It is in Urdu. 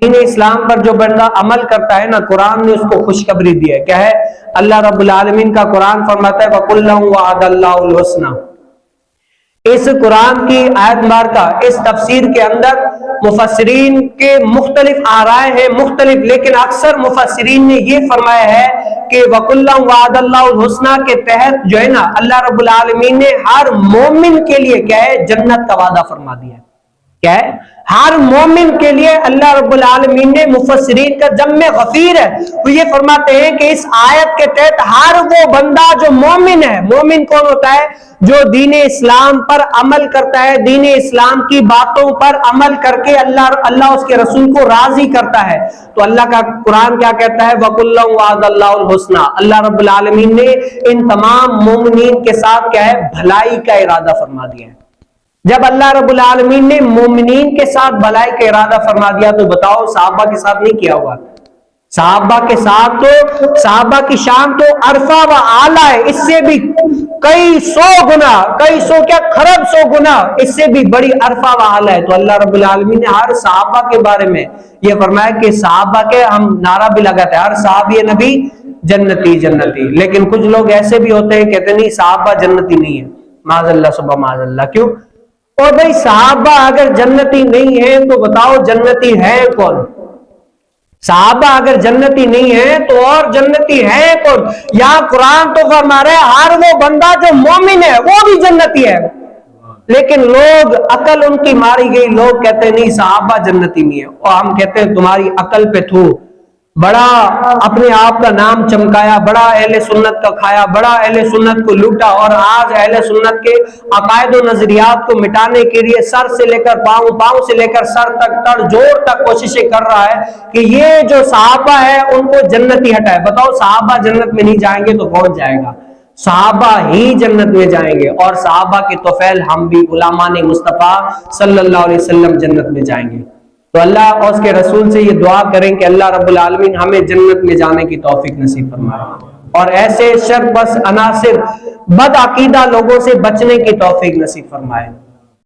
دین اسلام پر جو بندہ عمل کرتا ہے نا، قرآن نے اس کو خوشخبری دی ہے. کیا ہے؟ اللہ رب العالمین کا قرآن فرماتا ہے وَكُلًّا وَعَدَ اللَّهُ الْحُسْنَى. اس قرآن کی آیت مبارکہ، اس تفسیر کے اندر مفسرین کے مختلف آرائے ہیں، مختلف، لیکن اکثر مفسرین نے یہ فرمایا ہے کہ وَكُلًّا وَعَدَ اللَّهُ الْحُسْنَى کے تحت جو ہے نا، اللہ رب العالمین نے ہر مومن کے لیے کیا ہے؟ جنت کا وعدہ فرما دیا ہے. کیا ہے؟ ہر مومن کے لیے اللہ رب العالمین نے، مفسرین کا جم غفیر ہے، وہ یہ فرماتے ہیں کہ اس آیت کے تحت ہر وہ بندہ جو مومن ہے. مومن کون ہوتا ہے؟ جو دین اسلام پر عمل کرتا ہے، دین اسلام کی باتوں پر عمل کر کے اللہ اس کے رسول کو راضی کرتا ہے. تو اللہ کا قرآن کیا کہتا ہے؟ وَكُلًّا وَعَدَ اللَّهُ الْحُسْنَى. اللہ رب العالمین نے ان تمام مومنین کے ساتھ کیا ہے؟ بھلائی کا ارادہ فرما دیا ہے. جب اللہ رب العالمین نے مومنین کے ساتھ بھلائی کا ارادہ فرما دیا تو بتاؤ صحابہ کے ساتھ نہیں کیا ہوا؟ صحابہ کے ساتھ تو، صحابہ کی شان تو عرفہ و اعلیٰ ہے، اس سے بھی کئی سو گنا، کئی سو کیا خرب سو گنا اس سے بھی بڑی عرفہ و اعلیٰ ہے. تو اللہ رب العالمین نے ہر صحابہ کے بارے میں یہ فرمایا کہ صحابہ کے ہم نعرہ بھی لگاتے ہیں ہر صحابی نبی جنتی جنتی. لیکن کچھ لوگ ایسے بھی ہوتے ہیں کہتے نہیں صحابہ جنتی نہیں ہے، معاذ اللہ صبح معاذ اللہ. کیوں؟ اور بھائی صحابہ اگر جنتی نہیں ہیں تو بتاؤ جنتی ہے کون؟ صحابہ اگر جنتی نہیں ہے تو اور جنتی ہے کون؟ یہاں قرآن تو فرما رہے ہیں ہر وہ بندہ جو مومن ہے وہ بھی جنتی ہے. لیکن لوگ، عقل ان کی ماری گئی، لوگ کہتے ہیں نہیں صحابہ جنتی نہیں ہے، اور ہم کہتے ہیں تمہاری عقل پہ تھو. بڑا اپنے آپ کا نام چمکایا، بڑا اہل سنت کا کھایا، بڑا اہل سنت کو لوٹا، اور آج اہل سنت کے عقائد و نظریات کو مٹانے کے لیے سر سے لے کر پاؤں، پاؤں سے لے کر سر تک، تڑ جوڑ تک کوششیں کر رہا ہے کہ یہ جو صحابہ ہے ان کو جنتی ہٹائے. بتاؤ صحابہ جنت میں نہیں جائیں گے تو کون جائے گا؟ صحابہ ہی جنت میں جائیں گے، اور صحابہ کے طفیل ہم بھی غلامان مصطفیٰ صلی اللہ علیہ وسلم جنت میں جائیں گے. تو اللہ اور اس کے رسول سے یہ دعا کریں کہ اللہ رب العالمین ہمیں جنت میں جانے کی توفیق نصیب فرمائے، اور ایسے شر بس عناصر بد عقیدہ لوگوں سے بچنے کی توفیق نصیب فرمائے.